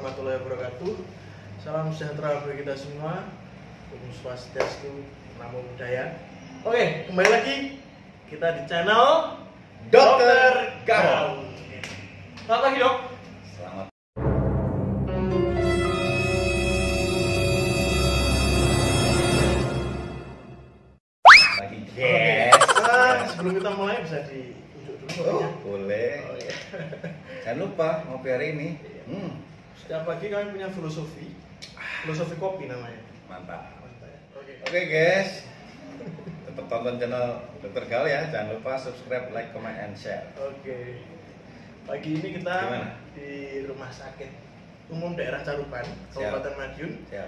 warahmatullahi wabarakatuh. Salam sejahtera bagi kita semua. Om Swastiastu, Namo Buddhaya. Oke, kembali lagi kita di channel Dokter Gaul. Selamat pagi, Dok. Selamat pagi, guys. Sebelum kita mulai bisa ditunjuk dulu Oh, kopinya. boleh. Oh, iya. Jangan lupa ngopi hari ini. Setiap pagi kami punya filosofi kopi namanya. Mantap. Mantap ya. Oke. Oke, guys. Tetap tonton channel Dokter Gaul ya. Jangan lupa subscribe, like, comment, and share. Oke. Pagi ini kita Gimana? di Rumah Sakit Umum Daerah Caruban, Kabupaten Madiun, Siap.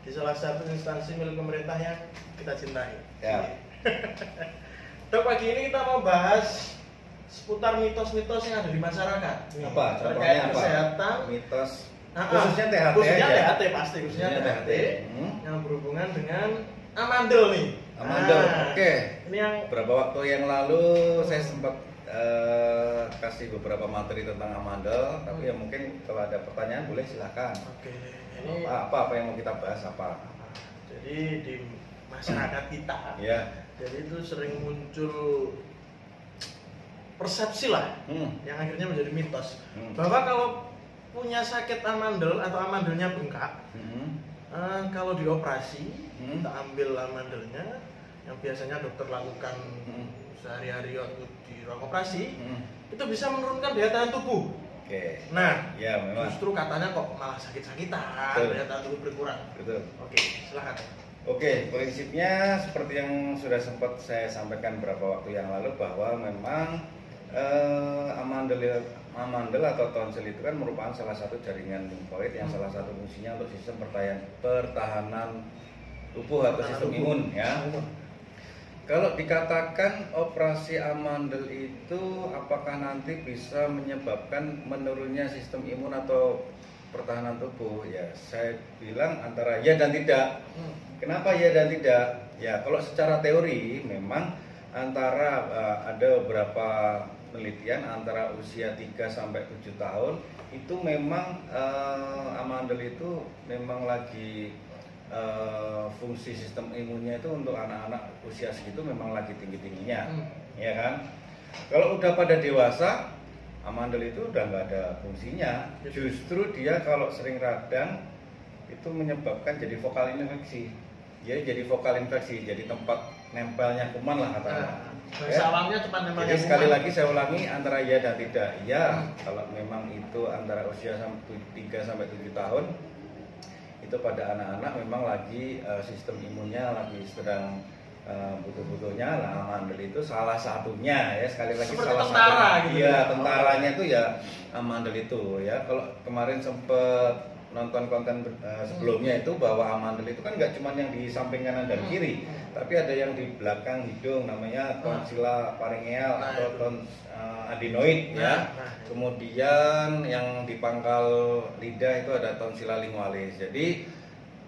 di salah satu instansi milik pemerintah yang kita cintai. Siap. Dok, pagi ini kita mau bahas seputar mitos-mitos yang ada di masyarakat. Apa? Terkait Contohnya apa? kesehatan. Mitos. Khususnya THT Khususnya aja. THT pasti, khususnya THT Hmm. yang berhubungan dengan amandel nih. Amandel. Oke. Ini yang Beberapa waktu yang lalu saya sempat kasih beberapa materi tentang amandel, tapi ya mungkin kalau ada pertanyaan boleh silakan. oke. Ini Apa yang mau kita bahas apa? jadi di masyarakat kita, Ya. jadi itu sering muncul persepsi lah yang akhirnya menjadi mitos bahwa kalau punya sakit amandel atau amandelnya bengkak, kalau dioperasi kita ambil amandelnya yang biasanya dokter lakukan sehari-hari waktu di ruang operasi, itu bisa menurunkan daya tahan tubuh. Oke. Nah, Ya memang. justru katanya kok malah sakit-sakitan, Betul. daya tahan tubuh berkurang. Betul. Oke, silakan. Oke, prinsipnya seperti yang sudah sempat saya sampaikan beberapa waktu yang lalu bahwa memang amandel atau tonsil itu kan merupakan salah satu jaringan limfoid yang salah satu fungsinya untuk sistem pertahanan tubuh atau sistem imun ya. Kalau dikatakan operasi amandel itu apakah nanti bisa menyebabkan menurunnya sistem imun atau pertahanan tubuh? Ya, saya bilang antara ya dan tidak. Kenapa ya dan tidak? Ya, kalau secara teori memang antara ada beberapa penelitian antara usia 3 sampai 7 tahun itu memang amandel itu memang lagi fungsi sistem imunnya itu untuk anak-anak usia segitu memang lagi tinggi-tingginya, ya kan? Kalau udah pada dewasa, amandel itu udah nggak ada fungsinya. Justru dia kalau sering radang itu menyebabkan jadi vokal infeksi. Jadi vokal infeksi, jadi tempat nempelnya kuman lah katanya. Bahasa awamnya cepat nempelnya Jadi kuman. sekali lagi saya ulangi antara ya dan tidak. Ya, kalau memang itu antara usia 3 sampai 7 tahun itu pada anak-anak memang lagi sistem imunnya lagi sedang butuh-butuhnya. Nah, amandel itu salah satunya ya, sekali lagi Seperti salah tentara satu. gitu Iya, ya? tentaranya itu ya amandel itu ya. Kalau kemarin sempet nonton konten sebelumnya itu bahwa amandel itu kan nggak cuma yang di samping kanan dan kiri, tapi ada yang di belakang hidung namanya tonsilla pharyngeal atau adenoid ya. Kemudian yang di pangkal lidah itu ada tonsilla lingualis. Jadi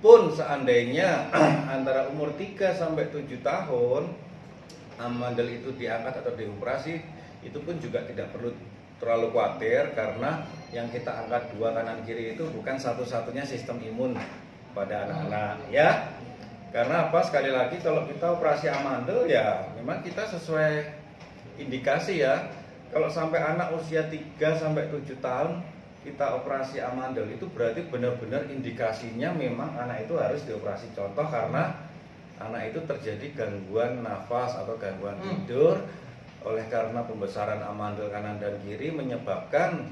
pun seandainya antara umur 3 sampai 7 tahun amandel itu diangkat atau dioperasi, itu pun juga tidak perlu terlalu khawatir karena yang kita angkat dua kanan kiri itu bukan satu-satunya sistem imun pada anak-anak ya. Karena apa? Sekali lagi kalau kita operasi amandel ya memang kita sesuai indikasi ya. Kalau sampai anak usia 3 sampai 7 tahun kita operasi amandel itu berarti benar-benar indikasinya memang anak itu harus dioperasi. Contoh karena anak itu terjadi gangguan nafas atau gangguan tidur oleh karena pembesaran amandel kanan dan kiri menyebabkan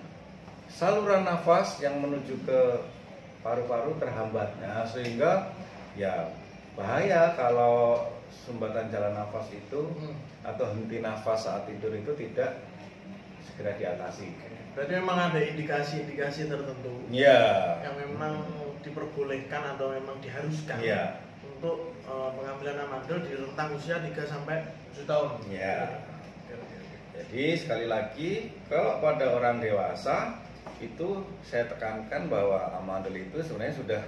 saluran nafas yang menuju ke paru-paru terhambat. Nah, sehingga ya bahaya kalau sumbatan jalan nafas itu atau henti nafas saat tidur itu tidak segera diatasi. Berarti memang ada indikasi-indikasi tertentu yang memang diperbolehkan atau memang diharuskan untuk pengambilan amandel di rentang usia 3 sampai 7 tahun. Jadi sekali lagi kalau pada orang dewasa itu saya tekankan bahwa amandel itu sebenarnya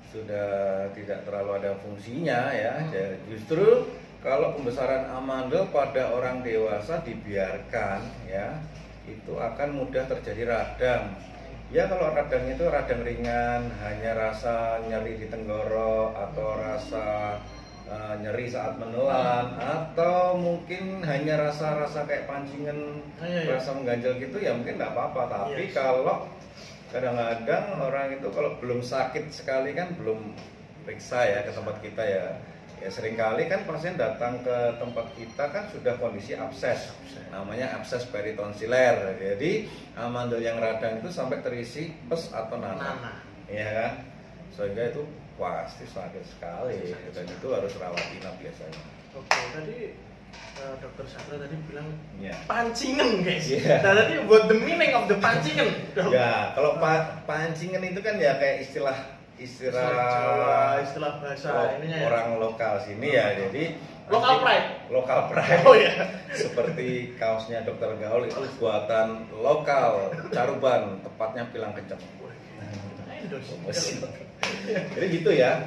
sudah tidak terlalu ada fungsinya ya. Justru kalau pembesaran amandel pada orang dewasa dibiarkan ya, itu akan mudah terjadi radang Ya kalau radang itu radang ringan, hanya rasa nyeri di tenggorok atau rasa nyeri saat menelan, atau mungkin hanya rasa-rasa kayak pancingan, rasa mengganjal gitu ya mungkin nggak apa-apa. Tapi kalau kadang-kadang orang itu kalau belum sakit sekali kan belum periksa ya ke tempat kita ya. Ya seringkali kan pasien datang ke tempat kita kan sudah kondisi abses, namanya abses peritonsiler. Jadi amandel yang radang itu sampai terisi pus atau nanah, ya kan? Sehingga itu pasti sakit sekali dan itu harus rawat inap biasanya. Oke, tadi Dokter Sandra tadi bilang pancingan guys. Nah tadi what the meaning of the pancingan? Ya kalau pancingan itu kan ya kayak istilah bahasa orang lokal sini ya, jadi lokal pride. Oh ya. Seperti kaosnya Dokter Gaul itu buatan lokal Caruban, tepatnya Pilang Kenceng. Jadi gitu ya.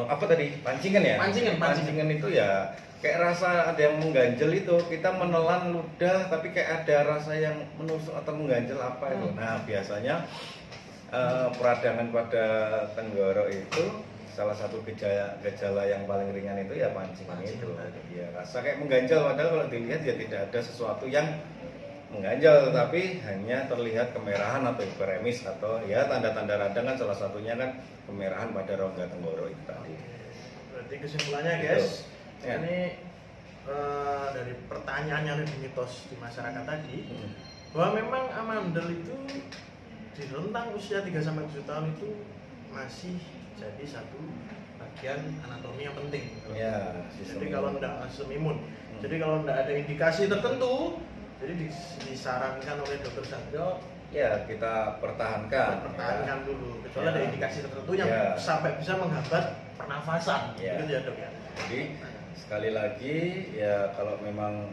Apa tadi? Pancingan ya? Pancingan itu ya kayak rasa ada yang mengganjel itu, kita menelan ludah tapi kayak ada rasa yang menusuk atau mengganjel apa itu. Nah biasanya peradangan pada tenggorok itu salah satu gejala yang paling ringan itu ya pancingan itu. Ya rasa kayak mengganjal, padahal kalau dilihat ya tidak ada sesuatu yang mengganjal, tetapi hanya terlihat kemerahan atau hiperemis atau ya tanda-tanda radang kan salah satunya kan kemerahan pada rongga tenggorok itu tadi. Berarti kesimpulannya guys, ini dari pertanyaan yang ada di mitos di masyarakat tadi, bahwa memang amandel itu di rentang usia 3-7 tahun itu masih jadi satu bagian anatomi yang penting. Ya, jadi kalau tidak sistem imun. Jadi kalau tidak ada indikasi tertentu, jadi disarankan oleh Dokter Sandra ya kita pertahankan dulu, kecuali ada indikasi tertentu yang sampai bisa menghambat pernafasan. Gitu ya Dok ya. Jadi sekali lagi ya kalau memang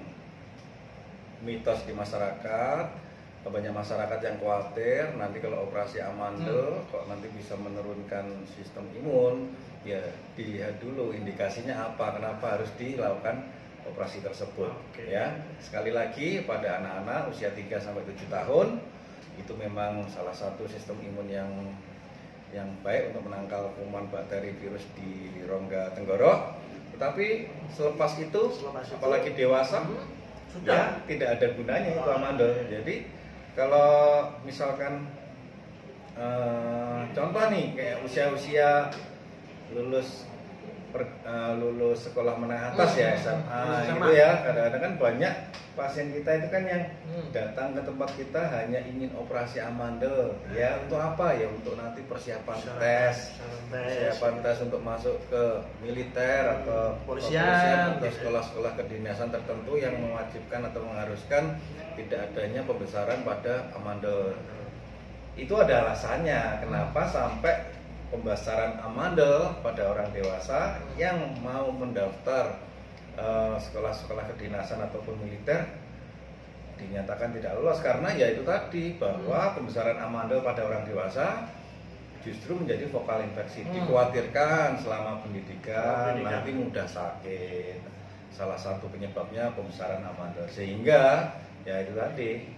mitos di masyarakat, banyak masyarakat yang khawatir nanti kalau operasi amandel kok nanti bisa menurunkan sistem imun, ya dilihat dulu indikasinya apa, kenapa harus dilakukan operasi tersebut. Ya sekali lagi pada anak-anak usia 3-7 tahun itu memang salah satu sistem imun yang baik untuk menangkal kuman, bakteri, virus di rongga tenggorok. Tetapi selepas itu apalagi dewasa ya tidak ada gunanya itu amandel. Jadi kalau misalkan contoh nih kayak usia-usia lulus sekolah menengah atas ya SMA gitu ya, kadang-kadang kan banyak pasien kita itu kan yang datang ke tempat kita hanya ingin operasi amandel ya untuk apa ya, untuk nanti persiapan tes untuk masuk ke militer atau polisian atau sekolah-sekolah kedinasan tertentu yang mewajibkan atau mengharuskan tidak adanya pembesaran pada amandel. Itu ada alasannya kenapa sampai pembesaran amandel pada orang dewasa yang mau mendaftar sekolah-sekolah kedinasan ataupun militer dinyatakan tidak lolos, karena ya itu tadi bahwa pembesaran amandel pada orang dewasa justru menjadi vokal infeksi. Dikhawatirkan selama pendidikan nanti mudah sakit. Salah satu penyebabnya pembesaran amandel, sehingga ya itu tadi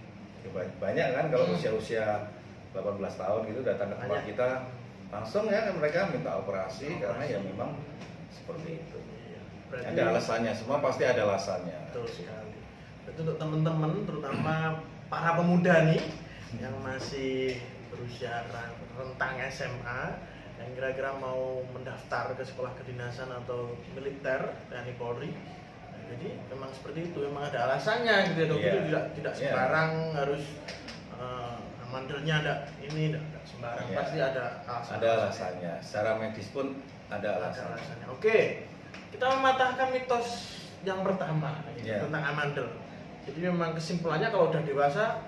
banyak kan kalau usia-usia 18 tahun gitu datang ke tempat kita langsung ya mereka minta operasi karena ya memang seperti itu. Berarti ada alasannya, semua pasti ada alasannya. Betul sekali. Berarti untuk teman-teman terutama para pemuda nih yang masih berusia rentang SMA yang kira-kira mau mendaftar ke sekolah kedinasan atau militer TNI Polri. Jadi memang seperti itu, memang ada alasannya gitu ya, itu tidak sembarang harus amandelnya ada ini, tidak sembarang, pasti ada alasannya. Ada alasannya, secara medis pun ada alasannya. Oke, kita mematahkan mitos yang pertama tentang amandel. Jadi memang kesimpulannya kalau udah dewasa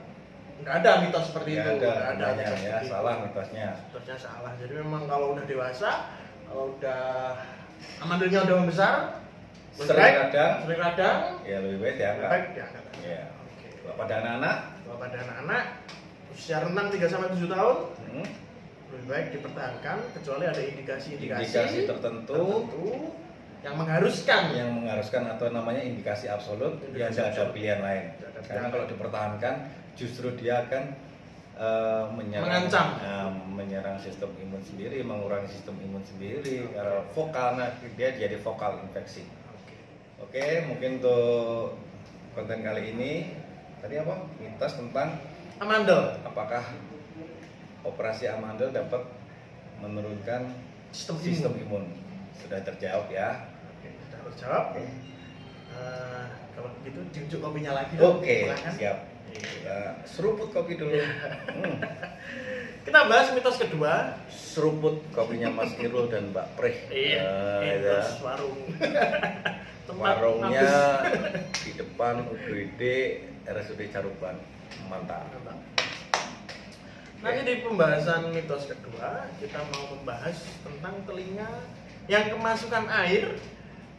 nggak ada mitos seperti itu. Nggak ada ya, salah mitosnya. Mitosnya salah. Jadi memang kalau udah dewasa, kalau udah amandelnya udah membesar, sering radang, ya lebih baik diangkat. Ya. Kalau pada anak-anak usia renang 3-7 tahun, lebih baik dipertahankan kecuali ada indikasi tertentu yang mengharuskan atau namanya indikasi absolut, ya tidak ada pilihan lain. Karena kalau dipertahankan justru dia akan mengancam, menyerang sistem imun sendiri, mengurangi sistem imun sendiri. Karena karena dia jadi vokal infeksi. Oke, mungkin untuk konten kali ini tadi apa? Mitos tentang amandel. Apakah operasi amandel dapat menurunkan sistem imun? Sudah terjawab ya? Oke, sudah terjawab. Kalau begitu diunjuk kopinya lagi. Oke, siap. Kita seruput kopi dulu. Kita bahas mitos kedua. Seruput kopinya Mas Irul dan Mbak Prih. Mitos warung. Warungnya di depan UGD RSUD Caruban. Mantap. Nanti di pembahasan mitos kedua kita mau membahas tentang telinga yang kemasukan air.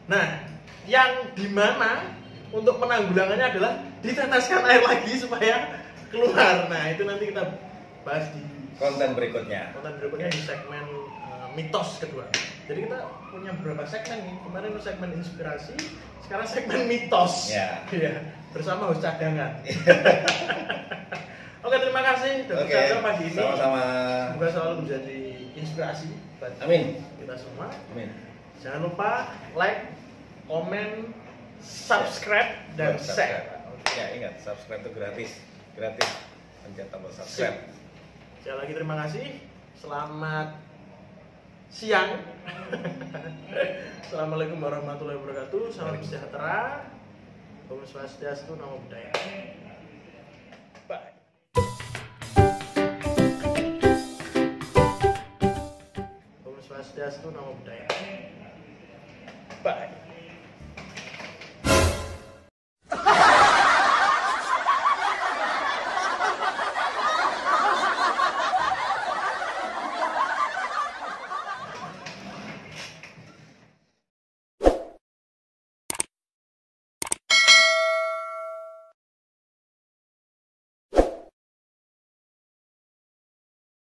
Nah, yang dimana untuk penanggulangannya adalah diteteskan air lagi supaya keluar. Nah, itu nanti kita bahas di konten berikutnya. Konten berikutnya di segmen mitos kedua. Jadi kita punya beberapa segmen nih. Kemarin segmen inspirasi, sekarang segmen mitos. Ya. Iya, bersama host cadangan. Oke, terima kasih sudah berbicara pagi ini. Sama-sama. Semoga selalu menjadi inspirasi buat kita semua. Amin. Jangan lupa like, komen, subscribe dan share. Ya, ingat subscribe itu gratis. Pencet tombol subscribe. Sekali lagi terima kasih. Selamat siang. Assalamualaikum warahmatullahi wabarakatuh. Salam sejahtera. Om Swastiastu, Namo Buddhaya. Bye. Om Swastiastu, Namo Buddhaya. Bye.